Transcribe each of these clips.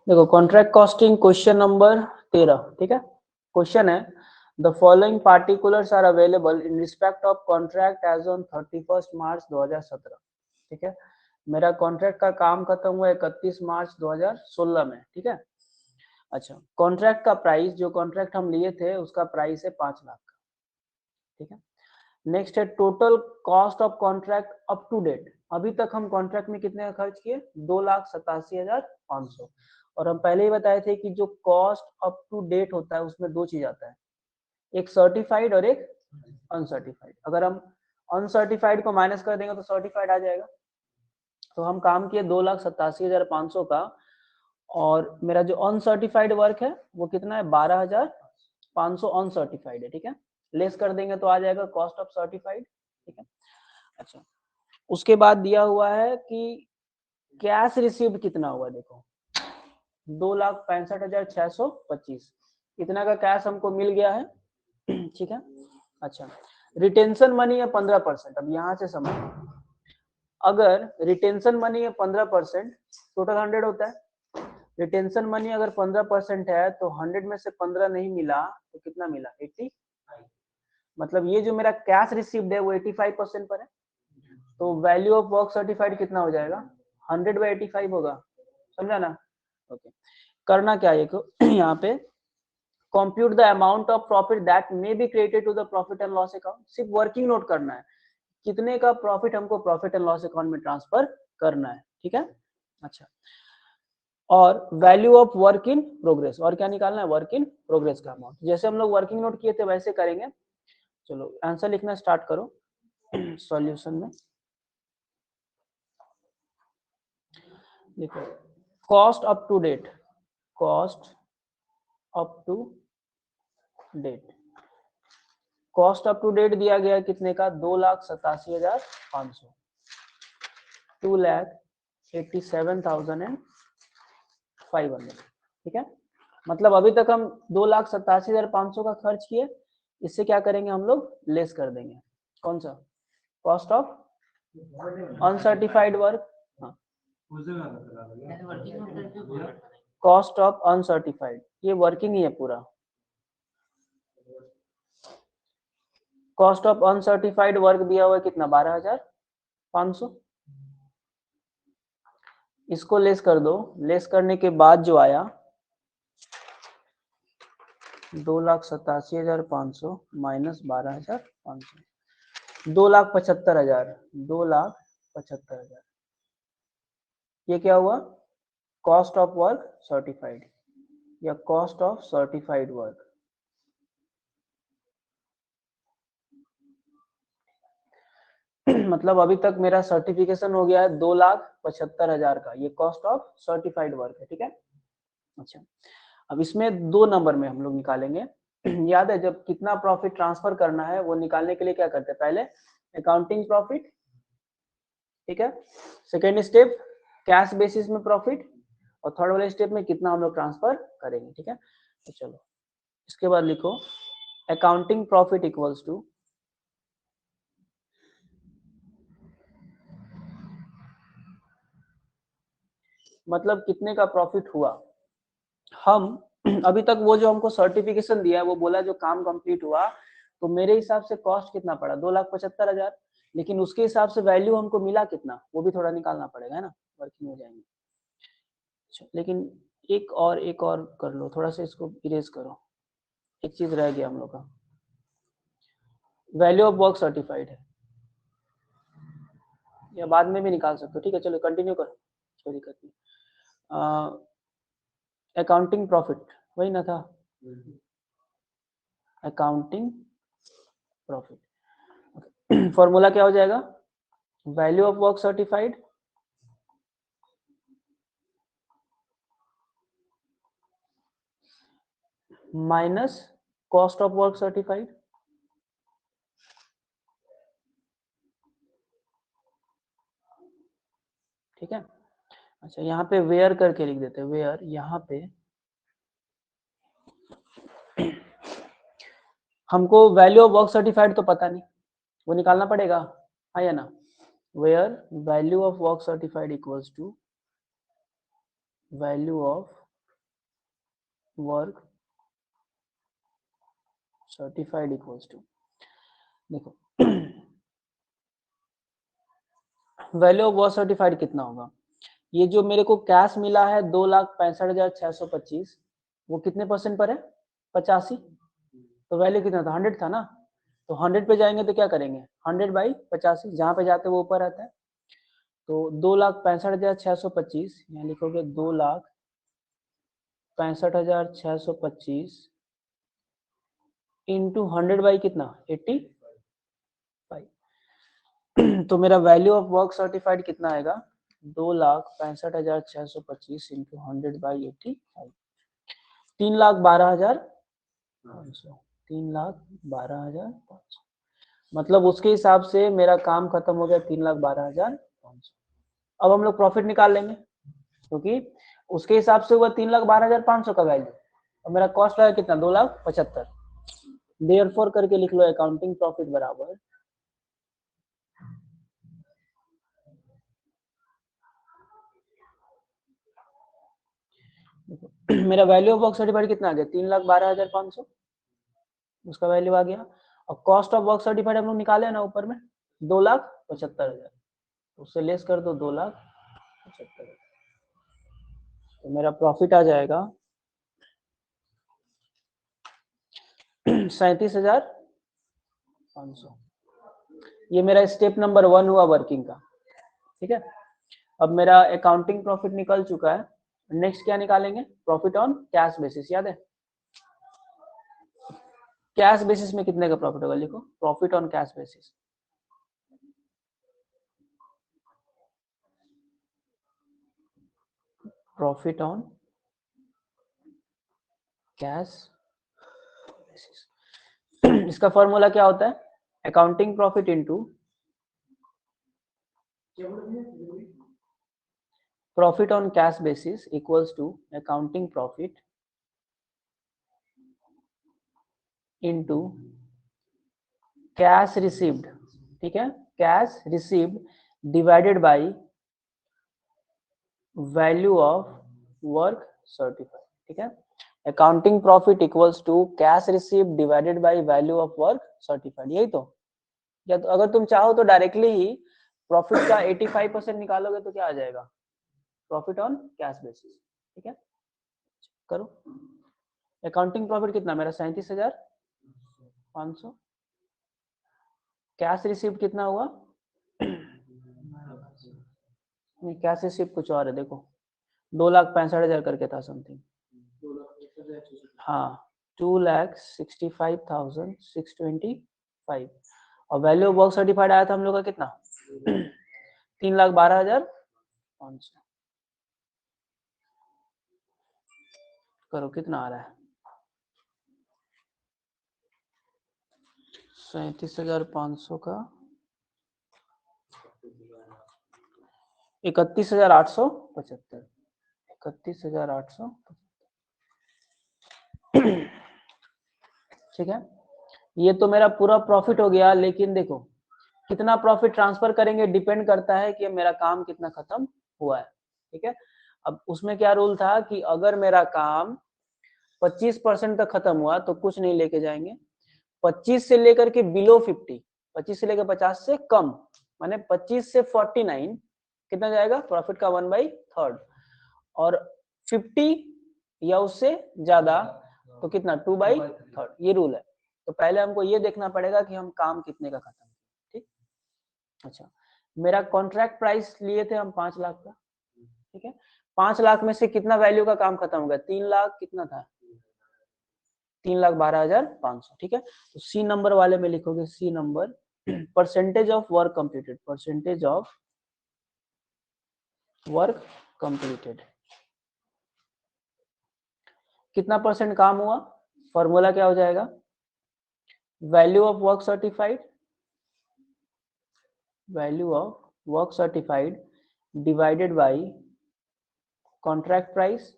देखो contract costing question number 13, ठीक है। क्वेश्चन है the following particulars are available in respect of contract as on 31 March 2017, ठीक है। मेरा कॉन्ट्रैक्ट का काम खत्म हुआ 31 मार्च 2016 में, ठीक है। अच्छा, कॉन्ट्रैक्ट का प्राइस, जो कॉन्ट्रैक्ट हम लिए थे उसका प्राइस है 5 लाख का, ठीक है। नेक्स्ट है total cost of contract up to date. अभी तक हम कॉन्ट्रैक्ट में कितने का खर्च किए? 2,87,500। और हम पहले ही बताए थे कि जो कॉस्ट अप टू डेट होता है उसमें दो चीज आता है, एक सर्टिफाइड और एक अनसर्टिफाइड। अगर हम अनसर्टिफाइड को माइनस कर देंगे तो सर्टिफाइड आ जाएगा। तो हम काम किए 2,87,500 का, और मेरा जो अनसर्टिफाइड वर्क है वो कितना है? 12,500 अनसर्टिफाइड है, ठीक है। लेस कर देंगे तो आ जाएगा कॉस्ट ऑफ सर्टिफाइड, ठीक है। अच्छा, उसके बाद दिया हुआ है कि कैश रिसीव्ड कितना हुआ, देखो 2,65,625, इतना का कैश हमको मिल गया है, ठीक है। अच्छा, रिटेंशन मनी है 15%। अब यहाँ से समझ, अगर रिटेंशन मनी है 15%, टोटल 100 होता है। रिटेंशन मनी अगर 15% है तो 100 में से 15 नहीं मिला तो कितना मिला? 80। मतलब ये जो मेरा कैश रिसीव्ड है वो 85% पर है। तो वैल्यू ऑफ वर्क सर्टिफाइड कितना हो जाएगा? 100/85 होगा, समझा ना? ओके, करना क्या है यहाँ पे, compute the amount of profit that may be credited to the profit and loss account. सिर्फ वर्किंग नोट करना है, कितने का प्रॉफिट हमको प्रॉफिट एंड लॉस अकाउंट में ट्रांसफर करना है, ठीक है। अच्छा, और value of work in progress, और क्या निकालना है? वर्क इन प्रोग्रेस का अमाउंट। जैसे हम लोग वर्किंग नोट किए थे वैसे करेंगे। चलो आंसर लिखना स्टार्ट करो सॉल्यूशन में। देखो cost up to date, cost up to date, cost up to date दिया गया कितने का? 2,87,500, 2,87,500, ठीक है। मतलब अभी तक हम 2,87,500 का खर्च किए, इससे क्या करेंगे हम लोग? लेस कर देंगे। कौन सा? कॉस्ट ऑफ अनसर्टिफाइड वर्क, हाँ, कॉस्ट ऑफ अनसर्टिफाइड, ये वर्किंग ही है पूरा। कॉस्ट ऑफ अनसर्टिफाइड वर्क दिया हुआ है कितना? 12,500। इसको लेस कर दो, लेस करने के बाद जो आया 2,87,500 माइनस 12,500, 2,75,000, 2,75,000। ये क्या हुआ? कॉस्ट ऑफ वर्क सर्टिफाइड या कॉस्ट ऑफ सर्टिफाइड वर्क। मतलब अभी तक मेरा सर्टिफिकेशन हो गया है 2,75,000 का, ये कॉस्ट ऑफ सर्टिफाइड वर्क है, ठीक है। अच्छा, अब इसमें 2 नंबर में हम लोग निकालेंगे। याद है जब कितना प्रॉफिट ट्रांसफर करना है वो निकालने के लिए क्या करते हैं? पहले अकाउंटिंग प्रॉफिट, ठीक है। सेकेंड स्टेप कैश बेसिस में प्रॉफिट, और थर्ड वाले स्टेप में कितना हम लोग ट्रांसफर करेंगे, ठीक है। तो चलो इसके बाद लिखो अकाउंटिंग प्रॉफिट इक्वल्स टू, मतलब कितने का प्रॉफिट हुआ। हम अभी तक वो जो हमको सर्टिफिकेशन दिया है वो बोला जो काम कंप्लीट हुआ, तो मेरे हिसाब से कॉस्ट कितना पड़ा? 2,75,000। लेकिन उसके हिसाब से वैल्यू हमको मिला कितना, वो भी थोड़ा निकालना पड़ेगा, है ना, वर्किंग हो जाएंगे। अच्छा, लेकिन एक और कर लो, थोड़ा सा इसको इरेज करो, एक चीज रह गया हम लोग का, वैल्यू ऑफ वर्क सर्टिफाइड है, या बाद में भी निकाल सकते हो, ठीक है। चलो कंटिन्यू करो, कोई दिक्कत नहीं। अकाउंटिंग प्रॉफिट वही ना था, अकाउंटिंग प्रॉफिट। फॉर्मूला क्या हो जाएगा? Value of work certified minus cost of work certified, ठीक है। अच्छा, यहाँ पे वेयर करके लिख देते हैं, वेयर। यहाँ पे हमको वैल्यू ऑफ वर्क सर्टिफाइड तो पता नहीं, वो निकालना पड़ेगा, हाँ या ना। Where value of work certified equals to value of work certified equals to, देखो वैल्यू ऑफ वर्क सर्टिफाइड कितना होगा, ये जो मेरे को कैश मिला है 2,65,625, वो कितने परसेंट पर है, 85, तो वैल्यू कितना था, 100 था ना, तो 100 पे जाएंगे तो क्या करेंगे, 100/85, जहां पे जाते वो ऊपर आता है, तो 2,65,625, यहाँ लिखोगे 2,65,625 इंटू 100 कितना, 85, तो मेरा वैल्यू ऑफ वर्क सर्टिफाइड कितना आएगा, 2,65,625 इंटू 100/85, 3,12,500, 3,12,500, मतलब उसके हिसाब से मेरा काम खत्म हो गया 3,12,500। अब हम लोग प्रॉफिट निकाल लेंगे, क्योंकि उसके हिसाब से हुआ 3,12,500 का वैल्यू, और मेरा कॉस्ट आया कितना, 2,75,000, देयरफॉर करके लिख लो अकाउंटिंग प्रॉफिट बराबर मेरा वैल्यू ऑफ वर्क सर्टिफाइड कितना आ गया, 3,12,500, उसका वैल्यू आ गया, और कॉस्ट ऑफ वर्क सर्टिफाइड हम लोग निकाले ना ऊपर में 2,75,000, उससे लेस कर दो 2,75,000, तो मेरा प्रॉफिट आ जाएगा 37,500। ये मेरा स्टेप नंबर 1 हुआ वर्किंग का, ठीक है। अब मेरा अकाउंटिंग प्रॉफिट निकल चुका है, नेक्स्ट क्या निकालेंगे, प्रॉफिट ऑन कैश बेसिस, याद है, कैश बेसिस में कितने का प्रॉफिट होगा, लिखो profit on cash basis, profit on cash basis, इसका फॉर्मूला क्या होता है, accounting profit into profit on cash basis equals to accounting profit into cash received, ठीक है, cash received divided by value of work certified, ठीक है, accounting profit equals to cash received divided by value of work certified, यही तो, या तो अगर तुम चाहो तो डायरेक्टली ही प्रॉफिट का 85% निकालोगे तो क्या आ जाएगा, प्रॉफिट ऑन कैश बेसिस, ठीक है, करो, अकाउंटिंग प्रॉफिट कितना मेरा 37,500, कैश रिसीव्ड कितना हुआ, नहीं कैश रिसीव्ड कुछ और है, देखो 2,65,000 करके था समथिंग, हाँ 2,65,625, और वैल्यू ऑफ वर्क सर्टिफाइड आया था हम लोग का कितना 3,12,500, करो कितना आ रहा है, 37,500 का 31,875, 31,875, ठीक है, ये तो मेरा पूरा प्रॉफिट हो गया, लेकिन देखो कितना प्रॉफिट ट्रांसफर करेंगे डिपेंड करता है कि मेरा काम कितना खत्म हुआ है, ठीक है। अब उसमें क्या रूल था कि अगर मेरा काम 25% तक खत्म हुआ तो कुछ नहीं लेके जाएंगे, 25 से लेकर के बिलो 50, 25 से लेकर 50 से कम, माने 25 से 49 कितना जाएगा प्रॉफिट का 1/3, और 50 या उससे ज्यादा तो कितना 2/3, ये रूल है, तो पहले हमको ये देखना पड़ेगा कि हम काम कितने का खत्म, ठीक। अच्छा, मेरा कॉन्ट्रैक्ट प्राइस लिए थे हम 5 लाख का, ठीक है, 5 लाख में से कितना वैल्यू का काम खत्म हो गया, 3 लाख कितना था, 3,12,500, ठीक है, तो सी नंबर वाले में लिखोगे, C number percentage of work completed, percentage of work completed, कितना परसेंट काम हुआ, फॉर्मूला क्या हो जाएगा, value of work certified, value of work certified divided by contract price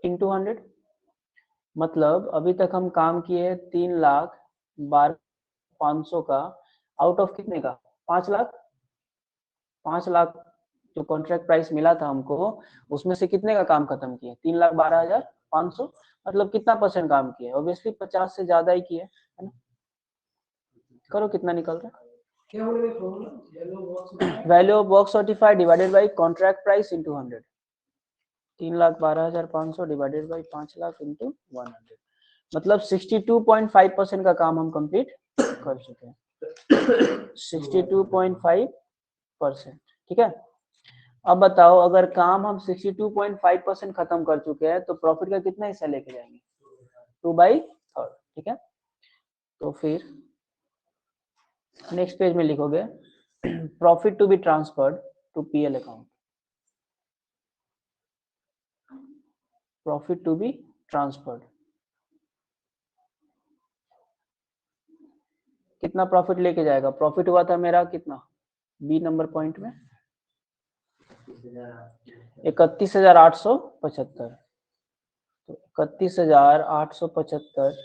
into 100, मतलब अभी तक हम काम किए 3,12,500 का, आउट ऑफ कितने का 5 लाख, 5 लाख जो कॉन्ट्रैक्ट प्राइस मिला था हमको, उसमें से कितने का काम खत्म किया, 3,12,500, 500, मतलब कितना परसेंट काम किया है? ऑब्वियसली 50 से ज्यादा ही किया है ना। करो कितना निकल रहा है? Value of work certified divided by contract price into 100, 3,12,500 divided by 5 lakh into 100, मतलब 62.5% का काम हम कंप्लीट कर चुके हैं। 62.5%, ठीक है। अब बताओ अगर काम हम 62.5% खत्म कर चुके हैं तो प्रॉफिट का कितना हिस्सा लेके जाएंगे? 2/3, ठीक है। तो फिर नेक्स्ट पेज में लिखोगे profit to be transferred to PL account, profit to be transferred, कितना प्रॉफिट लेके जाएगा? प्रॉफिट हुआ था मेरा कितना बी नंबर पॉइंट में 31,875, तो 31,875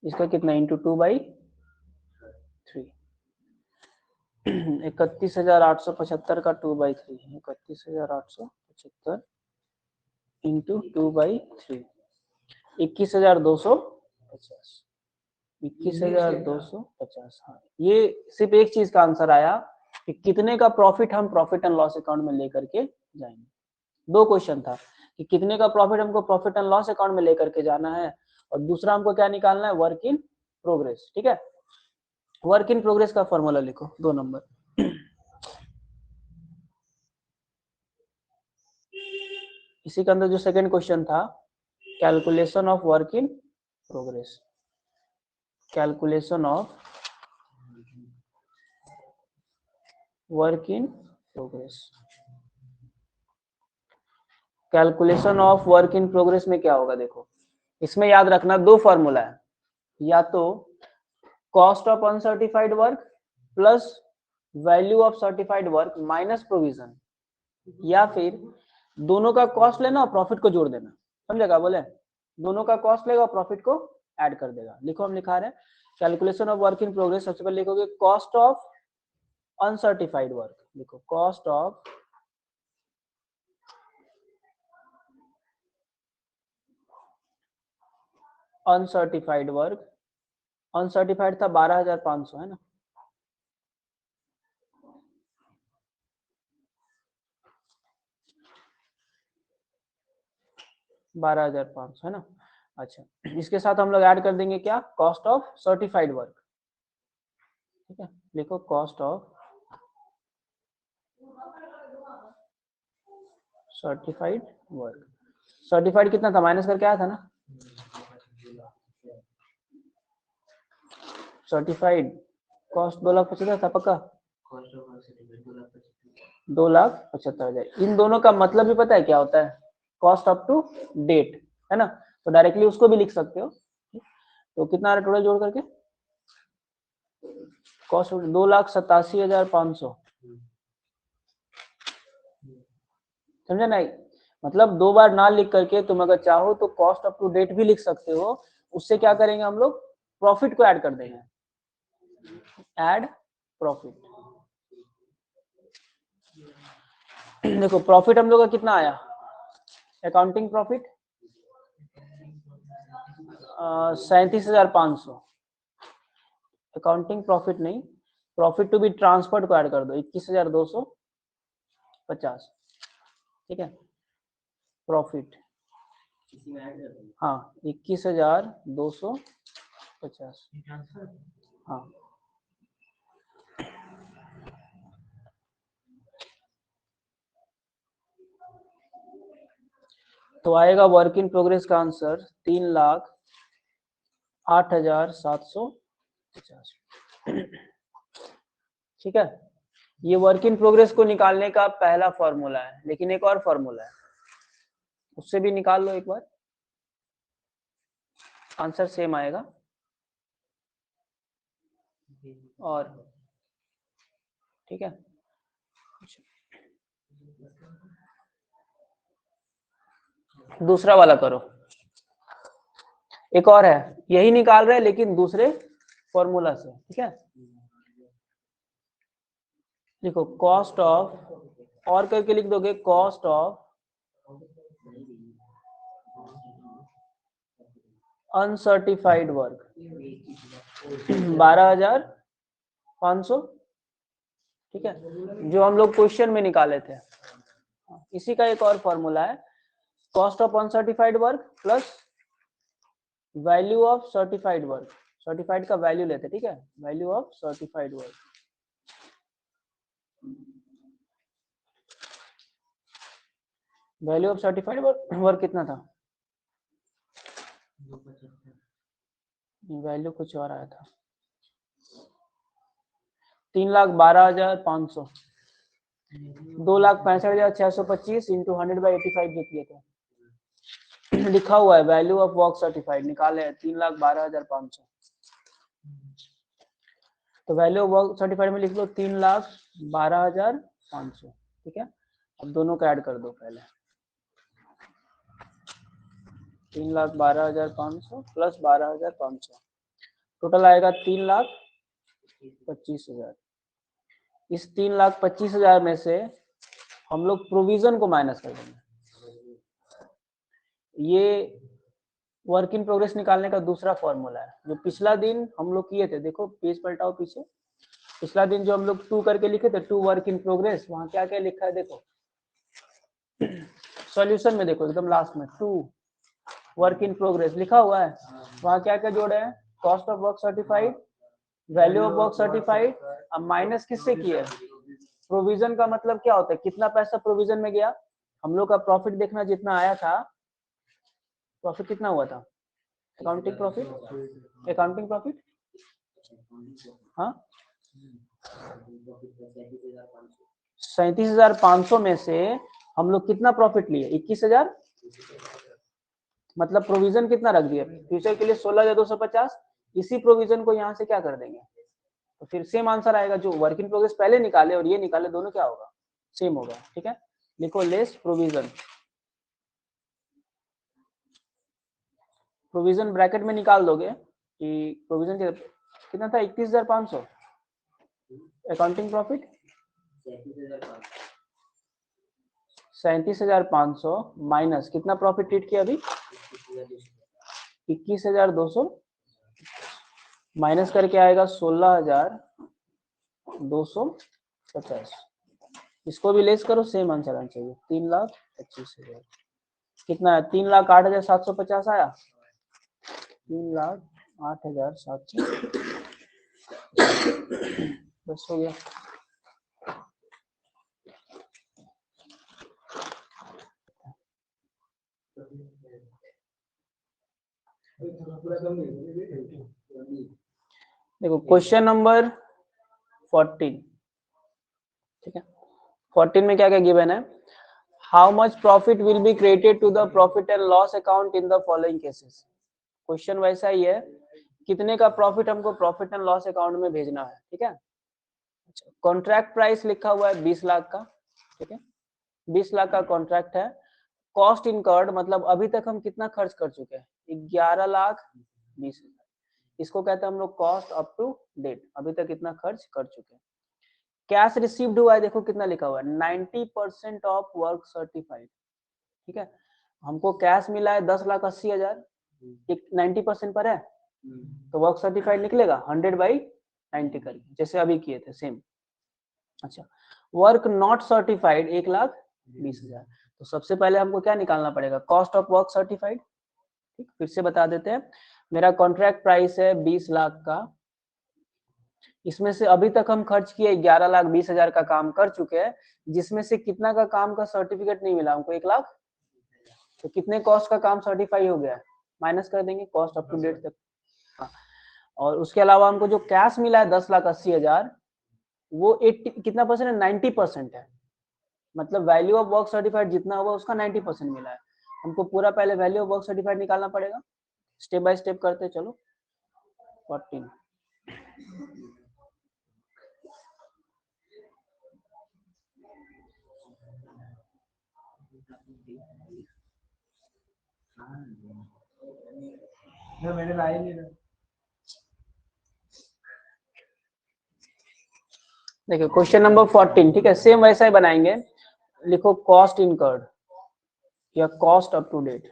इसका कितना इंटू 2/3, 31,875 का 2/3, 31,875 इंटू 2/3, 21,250, 21,250। हाँ, ये सिर्फ एक चीज का आंसर आया कि कितने का प्रॉफिट हम प्रॉफिट एंड लॉस अकाउंट में लेकर के जाएंगे। दो क्वेश्चन था कि कितने का प्रॉफिट हमको प्रॉफिट एंड लॉस अकाउंट में लेकर के जाना है, और दूसरा हमको क्या निकालना है? वर्क इन प्रोग्रेस, ठीक है। वर्क इन प्रोग्रेस का फॉर्मूला लिखो 2 नंबर। इसी के अंदर जो सेकंड क्वेश्चन था, calculation of work in progress, calculation of work in progress, calculation of work in progress में क्या होगा? देखो इसमें याद रखना दो फॉर्मूला है, या तो cost of uncertified work plus value of certified work minus provision, या फिर दोनों का कॉस्ट लेना और प्रॉफिट को जोड़ देना। समझेगा? बोले दोनों का कॉस्ट लेगा और प्रॉफिट को ऐड कर देगा। लिखो, हम लिखा रहे हैं calculation of work in progress. सबसे पहले लिखोगे कॉस्ट ऑफ अनसर्टिफाइड वर्क, लिखो cost of uncertified work, uncertified था 12,500 है ना, 12,500 है ना। अच्छा, इसके साथ हम लोग ऐड कर देंगे क्या? कॉस्ट ऑफ सर्टिफाइड वर्क, ठीक है। लिखो cost of certified work. Certified कितना था? माइनस करके आया था ना। सर्टिफाइड कॉस्ट 2,75,000 था पक्का, 2,75,000। इन दोनों का मतलब भी पता है क्या होता है? कॉस्ट अप टू डेट, है ना। तो डायरेक्टली उसको भी लिख सकते हो। तो कितना आ रहा टोटल जोड़ करके? कॉस्ट 2,87,500, समझे ना। मतलब दो बार ना लिख करके तुम अगर चाहो तो कॉस्ट अप टू डेट भी लिख सकते हो। उससे क्या करेंगे हम लोग? प्रॉफिट को ऐड कर देंगे, ऐड प्रॉफिट। देखो प्रॉफिट हम लोग का कितना आया? अकाउंटिंग प्रॉफिट 37,500, अकाउंटिंग प्रॉफिट नहीं, प्रॉफिट टू बी ट्रांसफर्ड को ऐड कर दो 21,250, ठीक है। प्रॉफिट हाँ 21,250, हाँ। तो आएगा वर्क इन प्रोग्रेस का आंसर 3,08,750, ठीक है। ये वर्क इन प्रोग्रेस को निकालने का पहला फॉर्मूला है, लेकिन एक और फॉर्मूला है, उससे भी निकाल लो एक बार, आंसर सेम आएगा। और ठीक है, दूसरा वाला करो। एक और है, यही निकाल रहे हैं लेकिन दूसरे फॉर्मूला से, ठीक है। देखो कॉस्ट ऑफ, और करके लिख दोगे कॉस्ट ऑफ अनसर्टिफाइड वर्क 12,500, ठीक है, जो हम लोग क्वेश्चन में निकाले थे। इसी का एक और फॉर्मूला है, cost of uncertified work plus value of certified work. Certified का वैल्यू लेते, ठीक है, value of certified work. Value of certified work कितना था, वैल्यू कुछ और आया था, 3,12,500, 2,65,625 इंटू 100/85 जो किए थे, लिखा हुआ है वैल्यू ऑफ वर्क सर्टिफाइड निकाले हैं 3,12,500। तो वैल्यू ऑफ वर्क सर्टिफाइड में लिख लो 3,12,500, ठीक है। अब दोनों को ऐड कर दो पहले, 3,12,500 प्लस 12,500, टोटल आएगा 3,25,000। इस 3,25,000 में से हम लोग प्रोविजन को माइनस कर देंगे। ये वर्क इन प्रोग्रेस निकालने का दूसरा फॉर्मूला है, जो पिछला दिन हम लोग किए थे। देखो पेज पलटाओ पीछे, पिछला दिन जो हम लोग 2 करके लिखे थे, 2 वर्क इन प्रोग्रेस, वहां क्या क्या लिखा है देखो, सॉल्यूशन में देखो एकदम लास्ट में 2 वर्क इन प्रोग्रेस लिखा हुआ है, वहां क्या क्या जोड़े हैं, cost of work certified, value of work certified. अब माइनस किससे किया, प्रोविजन का मतलब क्या होता है, कितना पैसा प्रोविजन में गया। हम लोग का प्रॉफिट देखना, जितना आया था, प्रॉफिट कितना हुआ था, अकाउंटिंग प्रॉफिट, अकाउंटिंग प्रॉफिट, हाँ 37,500 में से हम लोग कितना प्रॉफिट लिए, 21,000, मतलब प्रोविजन कितना रख दिया फ्यूचर के लिए, 16,250। इसी प्रोविजन को यहाँ से क्या कर देंगे, तो फिर सेम आंसर आएगा, जो वर्क इन प्रोग्रेस पहले निकाले और ये निकाले, दोनों क्या होगा, सेम होगा, ठीक है। लिखो लेस प्रोविजन, प्रोविजन ब्रैकेट में निकाल दोगे कि प्रोविजन कितना था, 21,500, अकाउंटिंग प्रॉफिट 37,500 माइनस कितना प्रॉफिट ट्रीट किया अभी, 21,200, माइनस करके आएगा 16,250। इसको भी लेस करो, सेम आंसर आना चाहिए, 3,25,000 कितना है, 3,08,750 आया, 3,08,700 बस हो गया। देखो क्वेश्चन नंबर 14, ठीक है, 14 में क्या क्या गिवन है, how much profit will be credited to the profit and loss account in the following cases. Question वैसा ही है, कितने का प्रॉफिट हमको प्रॉफिट एंड लॉस अकाउंट में भेजना है, ठीक है। अच्छा, कॉन्ट्रैक्ट प्राइस लिखा हुआ है 20 लाख का, ठीक है, 20 लाख का कॉन्ट्रैक्ट है। कॉस्ट इनकर्ड मतलब अभी तक हम कितना खर्च कर चुके हैं, 11,20,000, इसको कहते हैं हम लोग कॉस्ट अप टू डेट, अभी तक कितना खर्च कर चुके हैं। कैश रिसीव्ड हुआ है, देखो कितना लिखा हुआ है, 90% ऑफ वर्क सर्टिफाइड, ठीक है, हमको कैश मिला है 10,80,000, 90% पर है, तो वर्क सर्टिफाइड निकलेगा 100/90 करके, जैसे अभी किए थे सेम। अच्छा, वर्क नॉट सर्टिफाइड 1,20,000, तो सबसे पहले हमको क्या निकालना पड़ेगा, कॉस्ट ऑफ वर्क सर्टिफाइड, ठीक, फिर से बता देते हैं, मेरा कॉन्ट्रैक्ट प्राइस है 20 लाख का, इसमें से अभी तक हम खर्च किए 11,20,000 का काम कर चुके हैं, जिसमें से कितना का काम का सर्टिफिकेट नहीं मिला हमको, 1 लाख, तो कितने कॉस्ट का काम सर्टिफाई हो गया, माइनस कर देंगे कॉस्ट अप टू डेट तक। हाँ। और उसके अलावा हमको जो कैश मिला है 10,80,000, वो 80 कितना परसेंट है, 90% है, मतलब वैल्यू ऑफ वर्क सर्टिफाइड जितना हुआ उसका 90% मिला है। हमको पूरा पहले वैल्यू ऑफ वर्क सर्टिफाइड निकालना पड़ेगा, स्टेप बाय स्टेप करते चलो। 14 मैंने लाया नहीं, देखिए क्वेश्चन नंबर 14, ठीक है, सेम वैसा ही बनाएंगे, लिखो कॉस्ट इनकर्ड या cost up to date,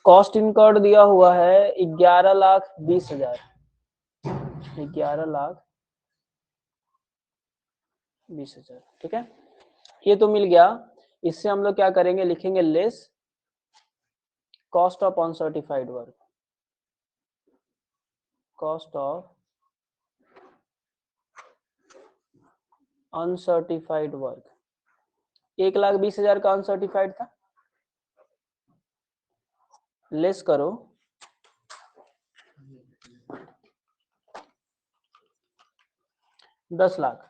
cost incurred दिया हुआ है 11,20,000, 11,20,000, ठीक है। ये तो मिल गया। इससे हम लोग क्या करेंगे, लिखेंगे less cost of uncertified work, cost of uncertified work. 1,20,000 का अनसर्टिफाइड था, लेस करो 10 lakh,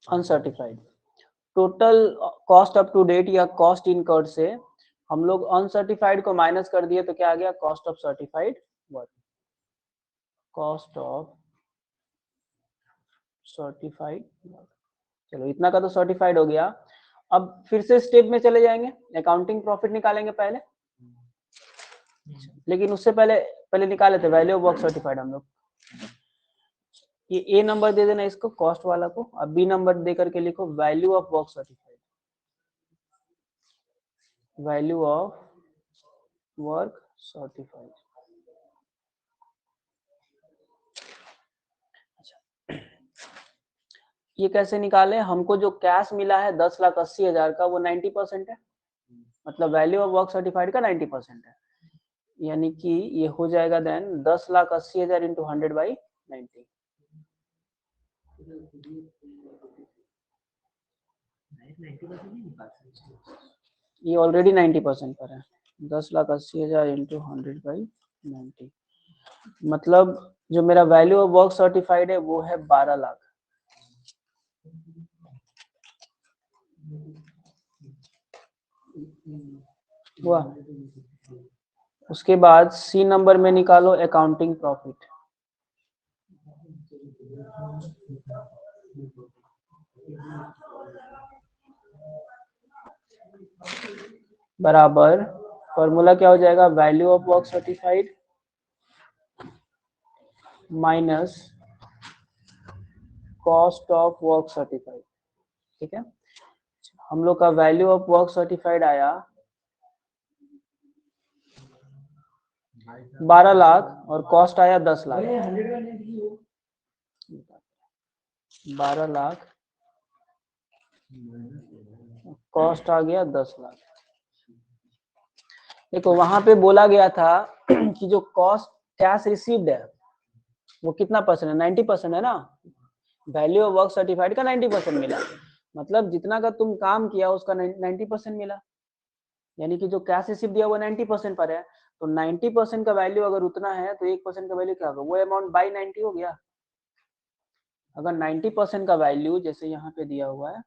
uncertified. Total cost up to date या कॉस्ट इनकर्ड से हम लोग अनसर्टिफाइड को माइनस कर दिए तो क्या आ गया, cost of certified work, cost of certified work. चलो इतना का तो सर्टिफाइड हो गया। अब फिर से स्टेप में चले जाएंगे, अकाउंटिंग प्रॉफिट निकालेंगे पहले, लेकिन उससे पहले निकाले the value of work certified हम लोग। ये ए नंबर दे देना इसको, कॉस्ट वाला को, अब बी नंबर दे करके लिखो value of work certified, value of work certified. अच्छा, ये कैसे निकाले, हमको जो कैश मिला है 10,80,000 का वो 90% है, मतलब वैल्यू ऑफ वर्क सर्टिफाइड का 90% है, यानी कि ये हो जाएगा देन 10,80,000 इंटू 100/90। ये ऑलरेडी 90% पर है, 10,80,000 इंटू 100/90, मतलब जो मेरा वैल्यू ऑफ वर्क सर्टिफाइड है वो है 12 लाख। हुआ। उसके बाद सी नंबर में निकालो अकाउंटिंग प्रॉफिट, बराबर फॉर्मूला क्या हो जाएगा, value of work certified minus cost of work certified, ठीक है। हम लोग का वैल्यू ऑफ वर्क सर्टिफाइड आया 12 लाख और कॉस्ट आया 10 लाख, 12 लाख कॉस्ट आ गया 10 लाख। देखो वहां पे बोला गया था कि जो कॉस्ट कैश रिसीव्ड है वो कितना परसेंट है, 90% है ना, वैल्यू ऑफ वर्क सर्टिफाइड का 90% मिला, मतलब जितना का तुम काम किया उसका 90% मिला, यानी कि जो कैश रिसीव दिया वो 90% पर है, तो 90% का वैल्यू अगर उतना है तो 1% का वैल्यू क्या होगा, वो अमाउंट बाई 90 हो गया। अगर 90% का वैल्यू जैसे यहाँ पे दिया हुआ है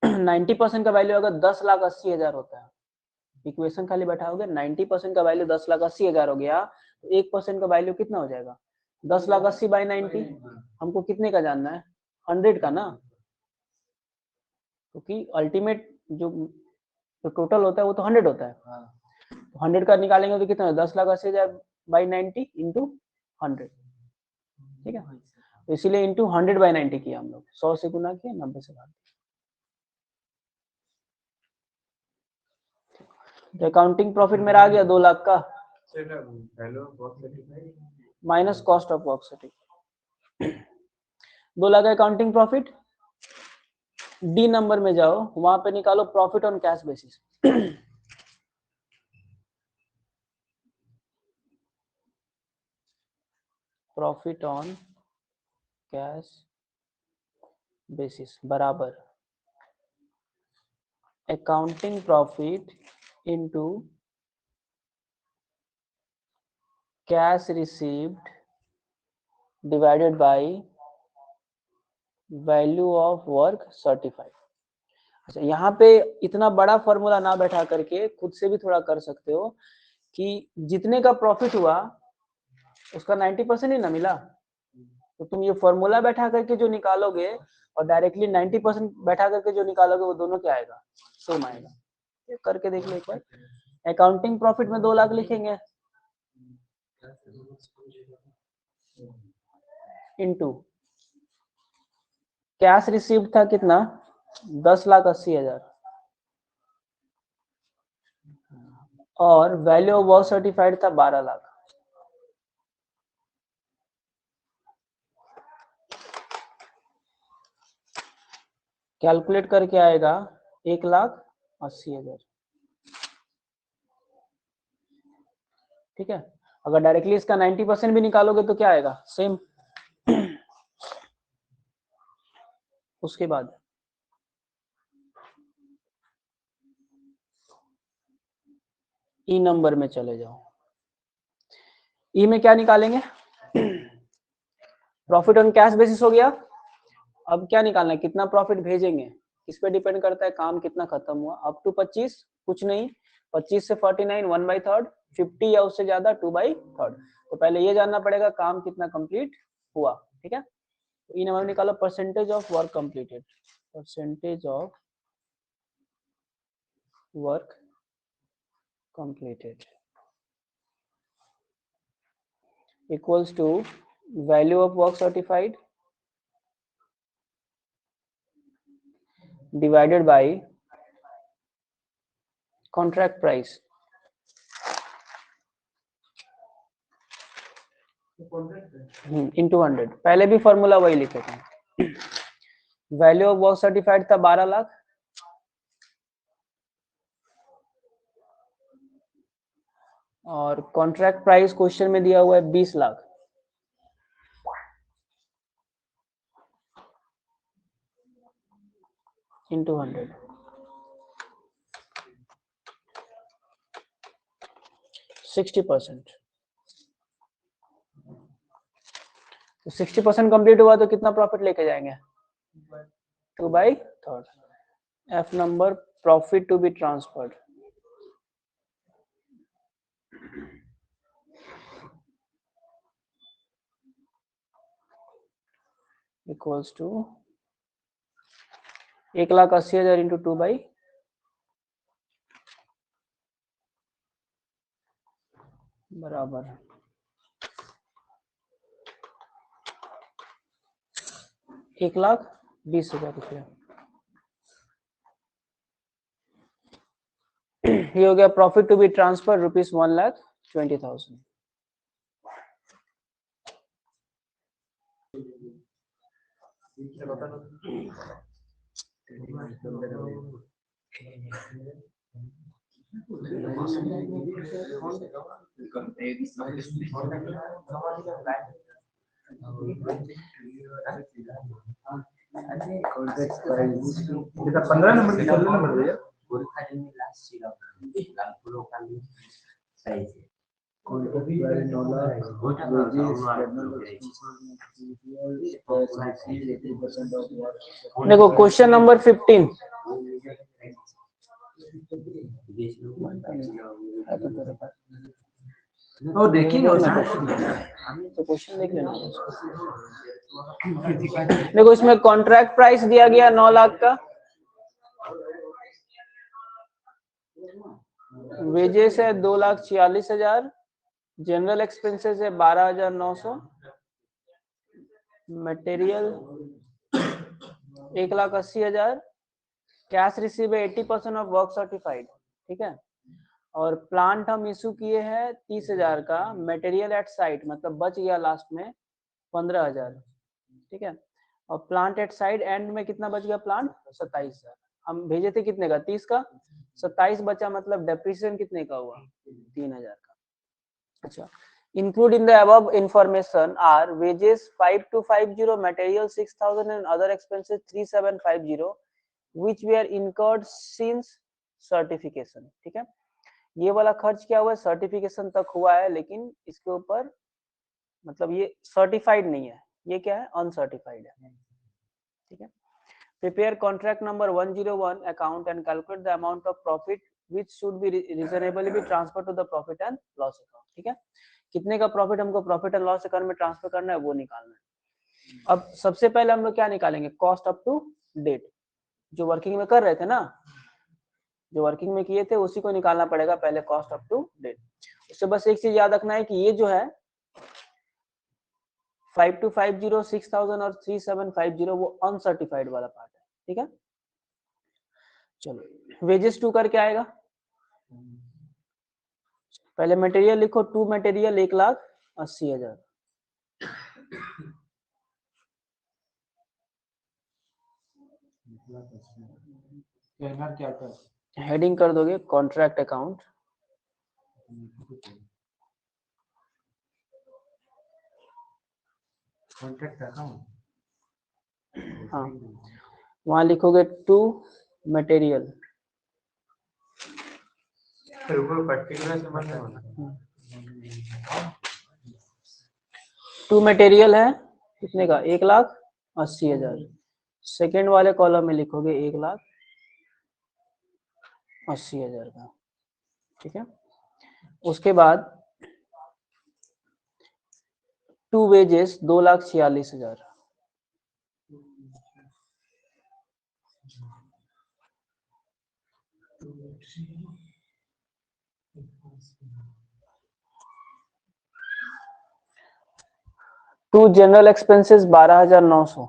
90% का वैल्यू अगर 10,80,000 होता है, इक्वेशन खाली बैठाओगे 90% का वैल्यू 10,80,000 हो गया, तो 1% का वैल्यू कितना हो जाएगा, 10,80,000/90, हमको कितने का जानना है, 100 का ना, क्योंकि अल्टीमेट जो टोटल होता है वो तो 100 होता है, तो 100 का निकालेंगे तो कितना, 10,80,000/90 इंटू 100, ठीक है। तो इसीलिए इंटू 100/90 किया हम लोग, 100 से गुना किया, 90 से भाग। तो अकाउंटिंग प्रॉफिट मेरा आ गया 2 लाख का minus cost of work certified, 2 lakh accounting profit. D number में जाओ, वहां पे निकालो profit on cash basis, profit on cash basis बराबर accounting profit into cash received divided by value of work certified. अच्छा, यहाँ पे इतना बड़ा फॉर्मूला ना बैठा करके खुद से भी थोड़ा कर सकते हो कि जितने का प्रॉफिट हुआ उसका 90% ही ना मिला, तो तुम ये फॉर्मूला बैठा करके जो निकालोगे और डायरेक्टली 90% बैठा करके जो निकालोगे वो दोनों क्या आएगा, सेम आएगा। ये करके देख लो एक बार। अकाउंटिंग प्रॉफिट में 2 लाख लिखेंगे इनटू कैश रिसीव्ड था कितना 10,80,000 और वैल्यू ऑफ वर्क सर्टिफाइड था 12 लाख। कैलकुलेट करके आएगा 1,80,000। ठीक है, अगर डायरेक्टली इसका 90% भी निकालोगे तो क्या आएगा सेम। उसके बाद ई नंबर में चले जाओ। ई में क्या निकालेंगे, प्रॉफिट ऑन कैश बेसिस हो गया। अब क्या निकालना है, कितना प्रॉफिट भेजेंगे, इस पे डिपेंड करता है काम कितना खत्म हुआ। अप टू 25 कुछ नहीं, 25 से 49 1/3, 50 या उससे ज्यादा 2/3। तो पहले ये जानना पड़ेगा काम कितना कंप्लीट हुआ। ठीक है, तो इन नंबर निकालो, percentage of work completed, percentage of work completed equals to value of work certified divided by contract price into 100। पहले भी फॉर्मूला वही लिखे थे। वैल्यू ऑफ वर्क सर्टिफाइड था 12 लाख और कॉन्ट्रैक्ट प्राइस क्वेश्चन में दिया हुआ है 20 लाख। into 100, 60%। तो 60% कंप्लीट हुआ तो कितना प्रॉफिट लेके जाएंगे 2/3। F number profit to be transferred equals to 1,80,000 into 2/, बराबर 1,20,000 रुपया। ये हो गया profit to be transfer rupees 1,20,000। kita 15 nomor 16 nomor ya देखो क्वेश्चन नंबर 15 oh देखिए तो क्वेश्चन देख लेना। देखो इसमें कॉन्ट्रैक्ट प्राइस दिया गया 9 लाख का, वेजेस है 2,46,000, जनरल एक्सपेंसेस है 12,900, मटेरियल 1,80,000, कैश रिसीव है 80% ऑफ वर्क सर्टिफाइड। ठीक है, और प्लांट हम इशू किए हैं 30,000 का, मटेरियल एट साइट मतलब बच गया लास्ट में 15,000। ठीक है, और प्लांट एट साइड एंड में कितना बच गया, प्लांट 27,000। हम भेजे थे कितने का 30 का, 27 बचा, मतलब डेप्रिसिएशन कितने का हुआ 3,000 का। अच्छा, include in the above information are wages 5,250, material 6,000 and other expenses 3,750 which were incurred since certification। ठीक है, ये वाला खर्च क्या हुआ है, सर्टिफिकेशन तक हुआ है, लेकिन इसके ऊपर मतलब ये सर्टिफाइड नहीं है, ये क्या है अनसर्टिफाइड है। ठीक है, prepare contract number 101 account and calculate the amount of profit which should be reasonably be transferred to the profit and loss account। ठीक है, कितने का प्रॉफिट हमको प्रॉफिट एंड लॉस अकाउंट में ट्रांसफर करना है वो निकालना है। अब सबसे पहले हम लोग क्या निकालेंगे, कॉस्ट अप टू डेट, जो वर्किंग में कर रहे थे ना, जो वर्किंग में किए थे उसी को निकालना पड़ेगा पहले, कॉस्ट अप टू डेट। उससे बस एक चीज याद रखना है कि ये जो है 5250 6000 और 3750 वो अनसर्टिफाइड वाला पार्ट है, ठीक है। चलो वेजेस टू करके आएगा, पहले मटेरियल लिखो, टू मटेरियल 1,80,000, क्या कर हेडिंग कर दोगे कॉन्ट्रैक्ट अकाउंट, कॉन्ट्रैक्ट अकाउंट, हाँ वहां लिखोगे टू मटेरियल, फिर ऊपर पर्टिकुलर से मत होना। टू मटेरियल है कितने का, 1,80,000, सेकेंड वाले कॉलम में लिखोगे 1,80,000 का, ठीक है। उसके बाद to wages 2,46,000, to general expenses 12,900,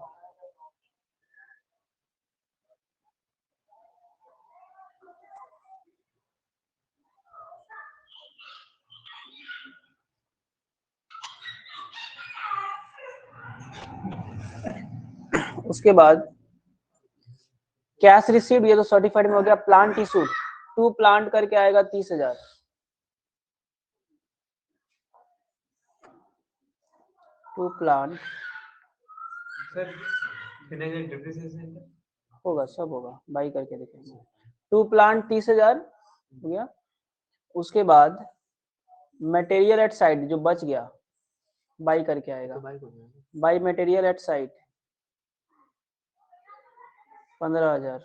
उसके बाद कैश रिसीव्ड, ये तो सर्टिफाइड में हो गया। प्लांट इशूड, टू प्लांट करके आएगा 30,000, टू प्लांट सर कितने डिप्रिसिएशन होगा, सब होगा, बाई करके देखेंगे। टू प्लांट 30,000 हो गया। उसके बाद मटेरियल एट साइट जो बच गया बाई करके आएगा, by material at site 15,000,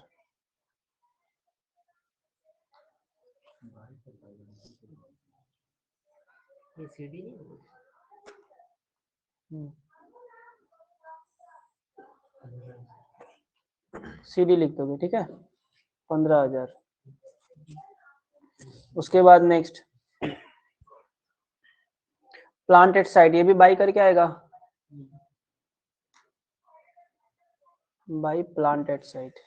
CD लिख दोगे, ठीक है, 15,000। उसके बाद नेक्स्ट प्लांट एट साइट, ये भी बाई करके आएगा, बाई प्लांट एट साइट,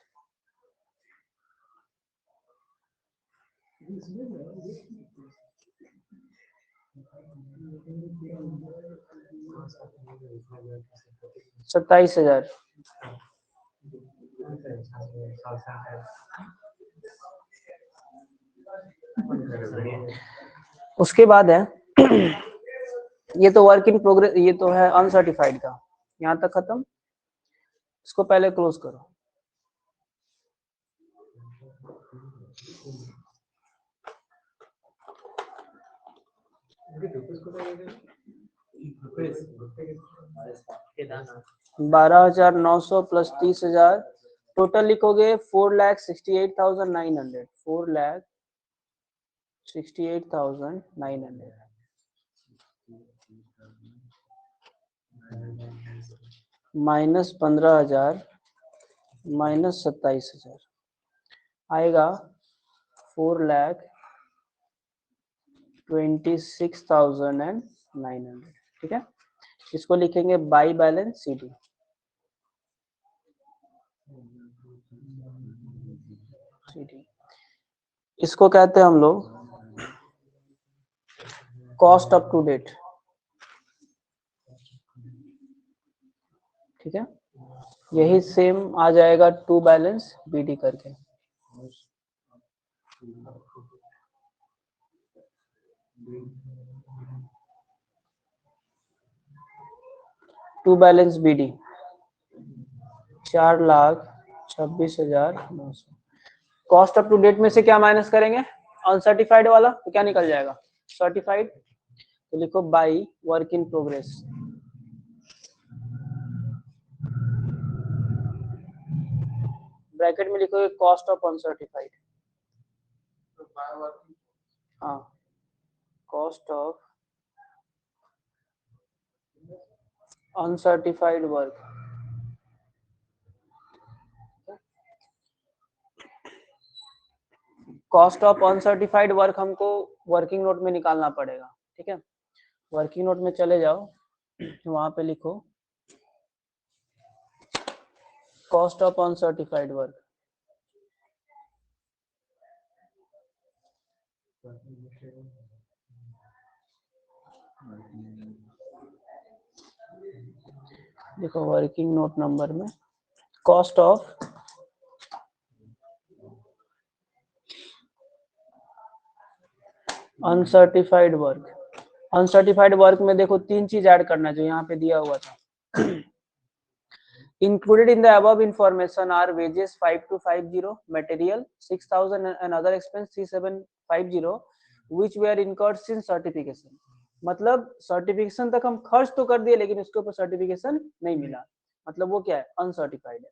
₹27,000। उसके बाद है ये तो वर्क इन प्रोग्रेस, ये तो है अनसर्टिफाइड का, यहाँ तक खत्म। इसको पहले क्लोज करो। ₹12,900 प्लस 30,000, टोटल लिखोगे 4,68,900, 4,68,900 माइनस 15,000 माइनस 27,000 आएगा 4,26,900, ठीक है। इसको लिखेंगे बाई बैलेंस सीडी, इसको कहते हैं हम लोग कॉस्ट अप टू डेट, ठीक है। यही सेम आ जाएगा टू बैलेंस बीडी करके, to balance BD 4,26,900। Cost up to date में से क्या माइनस करेंगे, अनसर्टिफाइड वाला, तो क्या निकल जाएगा सर्टिफाइड, तो लिखो by work in progress, bracket में लिखोगे कॉस्ट ऑफ अनसर्टिफाइड, हाँ cost of uncertified work, cost of uncertified work हमको वर्किंग नोट में निकालना पड़ेगा, ठीक है। वर्किंग नोट में चले जाओ, वहां पे लिखो कॉस्ट ऑफ अनसर्टिफाइड वर्क। देखो वर्किंग नोट नंबर में cost of uncertified work. Uncertified work में देखो तीन चीज ऐड करना जो यहाँ पे दिया हुआ था। Included in the above information are wages 5250, material 6000 and other expense 3750 which were incurred since certification। मतलब सर्टिफिकेशन तक हम खर्च तो कर दिए लेकिन उसके ऊपर सर्टिफिकेशन नहीं मिला, मतलब वो क्या है, अनसर्टिफाइड है।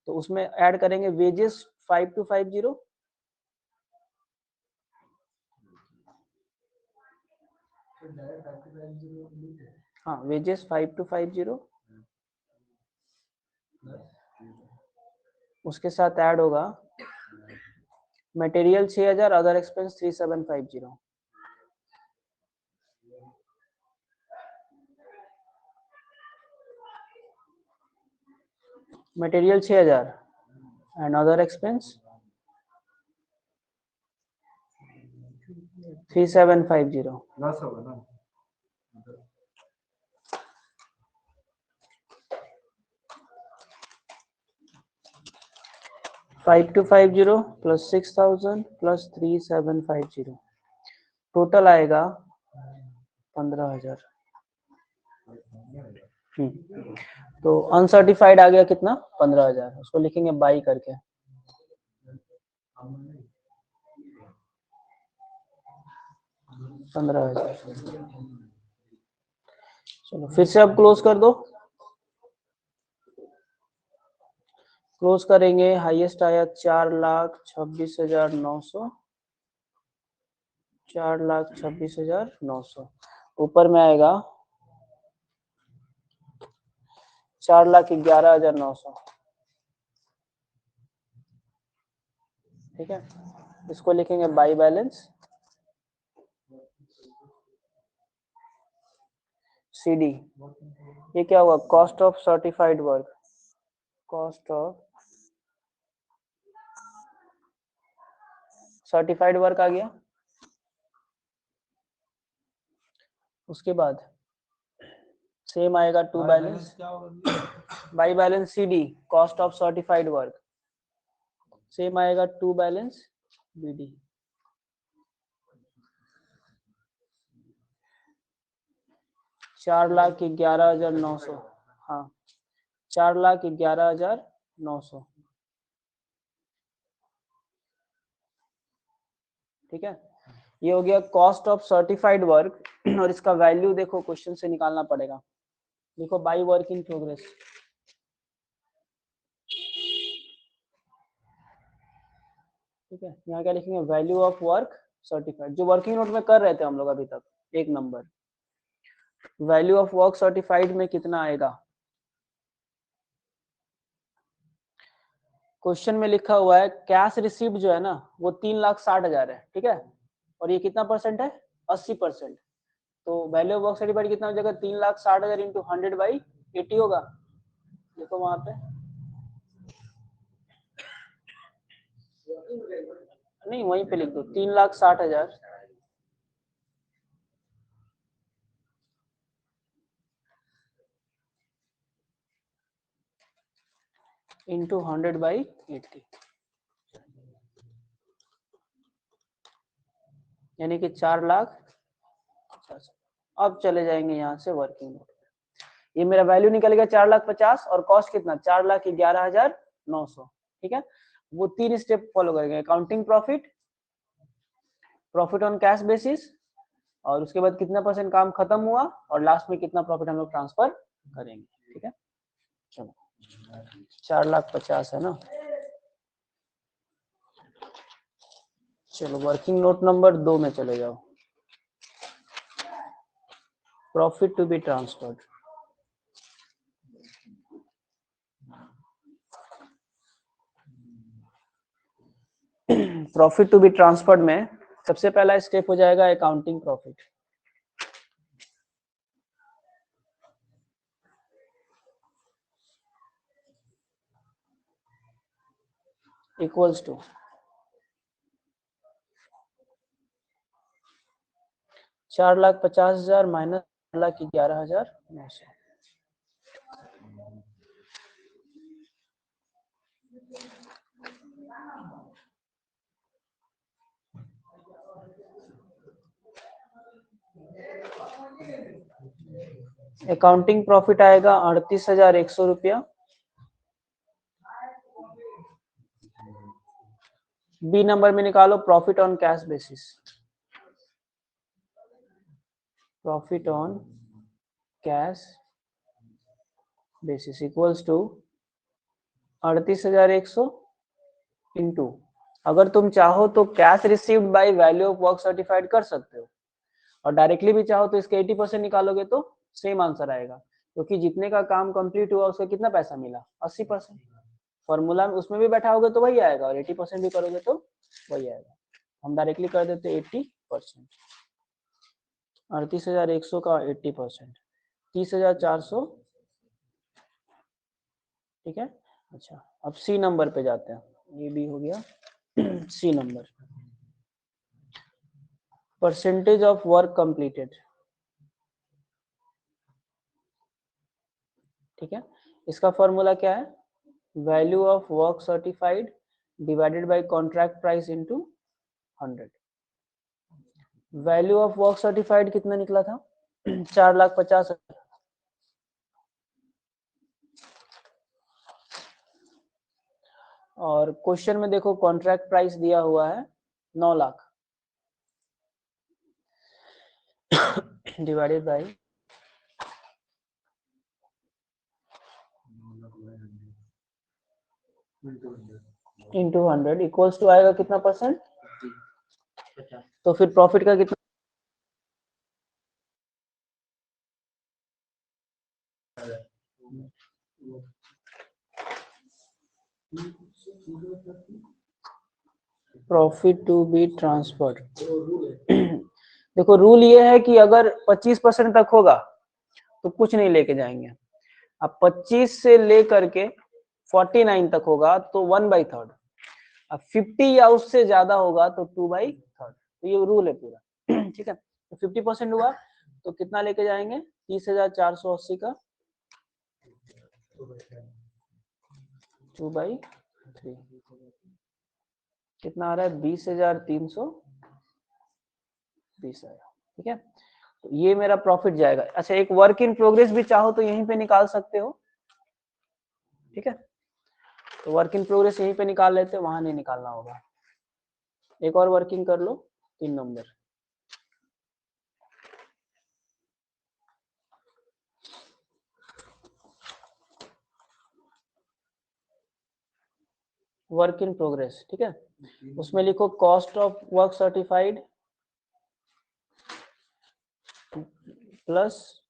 तो उसमें ऐड करेंगे वेजेस 5250, हाँ वेजेस 5250, उसके साथ ऐड होगा material 6000, other expense 3750। Material 6000 and other expense 3750। Loss होगा ना। 5250 प्लस 6000 प्लस 3750 टोटल आएगा 15000। तो अनसर्टिफाइड आ गया कितना, 15000। उसको लिखेंगे बाई करके। पंद्रह हजार। चलो फिर से अब क्लोज कर दो। क्लोज करेंगे, हाईएस्ट आया 4,26,900, 4,26,900। ऊपर में आएगा 4,11,900। ठीक है, इसको लिखेंगे बाई बैलेंस। CD ये क्या हुआ, cost of certified work. Cost of certified work आ गया। उसके बाद सेम आएगा to balance, by balance CD cost of certified work. Same आएगा टू बैलेंस BD। चार लाख 11,900, हाँ 4,11,900। ठीक है, ये हो गया कॉस्ट ऑफ सर्टिफाइड वर्क। और इसका वैल्यू देखो क्वेश्चन से निकालना पड़ेगा। देखो बाई वर्क इन प्रोग्रेस, ठीक है, यहाँ क्या लिखेंगे, वैल्यू ऑफ वर्क सर्टिफाइड, जो वर्किंग नोट में कर रहे थे हम लोग अभी तक। एक number value of work certified में कितना आएगा, क्वेश्चन में लिखा हुआ है कैश रिसीव्ड जो है ना वो 3,60,000 है। ठीक है, और ये कितना परसेंट है, 80%। तो वैल्यू ऑफ वर्क सर्टिफाइड कितना हो जाएगा, 3,60,000 इंटू 100/80 होगा। देखो वहां पे नहीं, वहीं पे लिख दो 3,60,000 इंटू 100/80, यानी कि 4,50,000। अब चले जाएंगे यहाँ से वर्किंग नोट। ये मेरा वैल्यू निकल गया 4,50,000 और कॉस्ट कितना, 4,11,900। ठीक है, वो तीन स्टेप फॉलो करेंगे, accounting profit, profit on cash basis, और उसके बाद कितना परसेंट काम खत्म हुआ, और लास्ट में कितना प्रॉफिट हम लोग ट्रांसफर करेंगे। ठीक है, चलो 4,50,000 है ना। चलो वर्किंग नोट नंबर 2 में चले जाओ, profit to be transferred. Profit to be transferred में सबसे पहला स्टेप हो जाएगा accounting profit. Equals to 4,50,000 minus 4,11,900। Accounting profit आएगा 38,100 रुपया। बी नंबर में निकालो profit on cash basis. Profit on cash basis equals to 38,100 into, अगर तुम चाहो तो cash received by value of work certified कर सकते हो, और डायरेक्टली भी चाहो तो इसके 80% निकालोगे तो सेम आंसर आएगा, क्योंकि जितने का काम कंप्लीट हुआ उसका कितना पैसा मिला 80%। फॉर्मूला में उसमें भी बैठाओगे तो वही आएगा, और 80% भी करोगे तो वही आएगा। हम डायरेक्टली कर देते 80%। 38,100 का 80% 30,400, ठीक है। अच्छा, अब सी नंबर पे जाते हैं, ये भी हो गया। C number, percentage of work completed, ठीक है। इसका फॉर्मूला क्या है, value of work certified divided by contract price into 100। Value of work certified कितना निकला था 4,50,000। और क्वेश्चन में देखो कॉन्ट्रैक्ट प्राइस दिया हुआ है 9 lakh divided by into 100 equals to आएगा कितना परसेंट, तो फिर प्रॉफिट का कितना, प्रॉफिट टू बी ट्रांसफर्ड। देखो रूल ये है कि अगर 25% तक होगा तो कुछ नहीं लेके जाएंगे, अब 25 से लेकर के 49 तक होगा तो 1/3, अब 50 या उससे ज्यादा होगा तो 2/3। तो ये रूल है पूरा। ठीक है, तो 50% हुआ तो कितना लेके जाएंगे 30,480 का 2/3, कितना आ रहा है 20,320 आया, ठीक है। तो ये मेरा प्रॉफिट जाएगा। अच्छा, एक वर्क इन प्रोग्रेस भी चाहो तो यहीं पे निकाल सकते हो, ठीक है। तो वर्क इन प्रोग्रेस यहीं पे निकाल लेते हैं, वहां नहीं निकालना होगा। एक और वर्किंग कर लो 3 नंबर, वर्क इन प्रोग्रेस, ठीक है। उसमें लिखो cost of work certified plus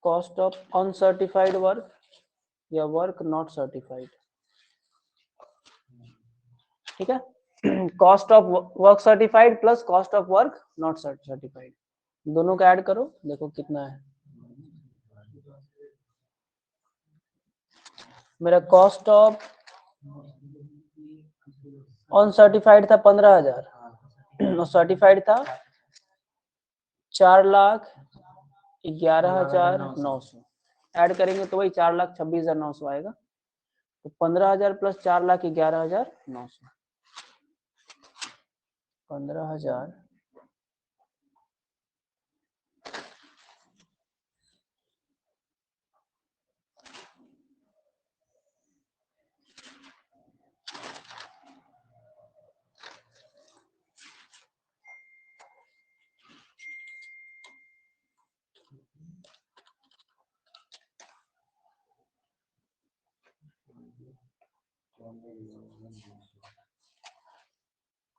cost of uncertified work या वर्क नॉट सर्टिफाइड, ठीक है। Cost of work certified plus cost of work not certified, दोनों का ऐड करो, देखो कितना है। मेरा कॉस्ट ऑफ अनसर्टिफाइड था 15,000 और सर्टिफाइड था 4,11,900। ऐड करेंगे तो वही 4,26,900 आएगा। तो 15,000 प्लस 4,11,900, 15,000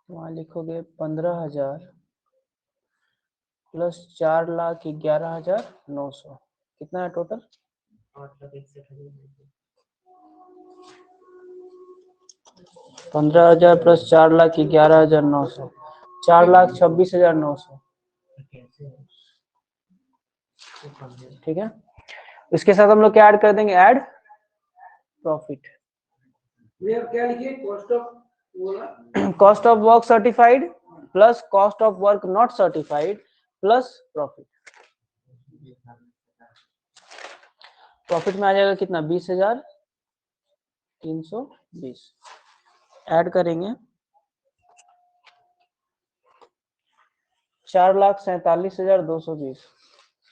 वहां लिखोगे 15,000 प्लस 4,11,900, कितना है टोटल 15,000 प्लस 4,11,900, 4,26,900, ठीक है। इसके साथ हम लोग क्या ऐड कर देंगे, ऐड प्रॉफिट, क्या लिखिए कॉस्ट ऑफ बोला cost of work certified plus cost of work not certified plus profit. Profit में आ जाएगा कितना 20,320 ऐड करेंगे 4,47,220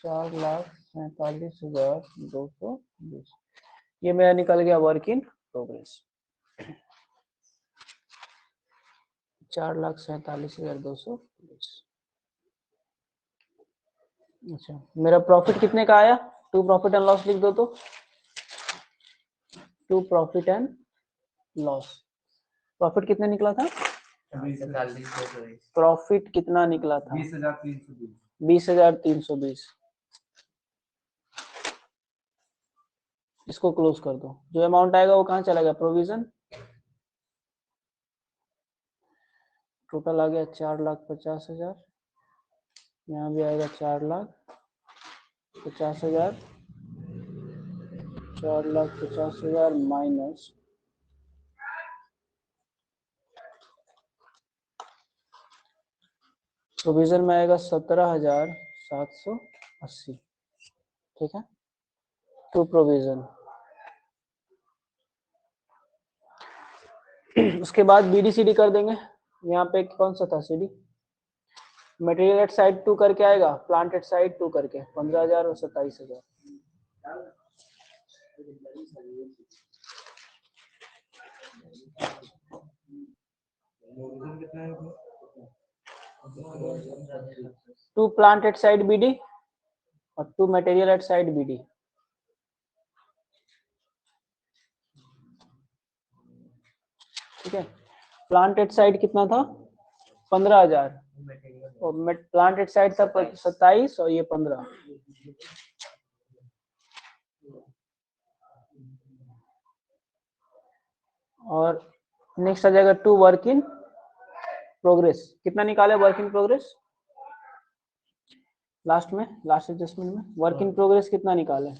4,47,220 ये मेरा निकल गया वर्क इन प्रोग्रेस 4,47,220। अच्छा मेरा प्रॉफिट कितने का आया टू प्रॉफिट एंड लॉस लिख दो तो to profit and loss profit कितने निकला था प्रॉफिट कितना निकला था 20,320 इसको क्लोज कर दो जो अमाउंट आएगा वो कहाँ चला गया प्रोविजन टोटल आ गया 4,50,000 यहाँ भी आएगा 4,50,000 4,50,000 माइनस प्रोविजन में आएगा 17,780 ठीक है टू प्रोविजन। उसके बाद बीडीसीडी कर देंगे यहाँ पे कौन सा था सीडी मटेरियल एट साइड 2 करके आएगा प्लांट एट साइड 2 करके 15,000 और 27,000 to plant at side BD और to material at side BD ठीक है प्लांट एट साइड कितना था 15,000 और प्लांट एट साइड था 27 और ये 15 और नेक्स्ट आ जाएगा टू वर्क इन प्रोग्रेस कितना निकाले work in progress last adjustment में वर्क इन प्रोग्रेस कितना निकाले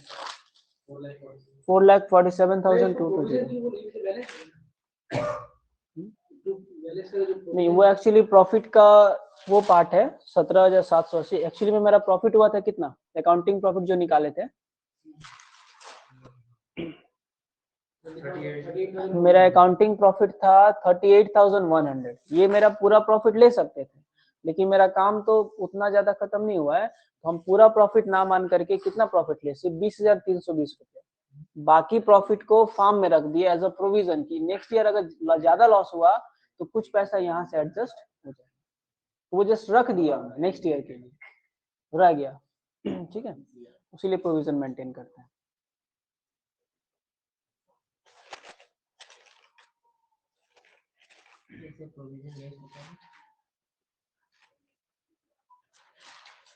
4,47,220 नहीं वो एक्चुअली प्रॉफिट का वो पार्ट है 17,780 एक्चुअली में मेरा प्रॉफिट हुआ था कितना अकाउंटिंग प्रॉफिट जो निकाले थे मेरा अकाउंटिंग प्रॉफिट था 38,100 ये मेरा पूरा प्रॉफिट ले सकते थे लेकिन मेरा काम तो उतना ज्यादा खत्म नहीं हुआ है तो हम पूरा प्रॉफिट ना मान करके कितना प्रॉफिट ले सिर्फ 20,320 रुपए बाकी प्रॉफिट को फार्म में रख दिया एज अ प्रोविजन की नेक्स्ट ईयर अगर ज्यादा लॉस हुआ तो कुछ पैसा यहाँ से एडजस्ट हो जाए वो जस्ट रख दिया नेक्स्ट ईयर के लिए रह गया ठीक है उसीलिए प्रोविजन मेंटेन करते हैं जैसे प्रोविजन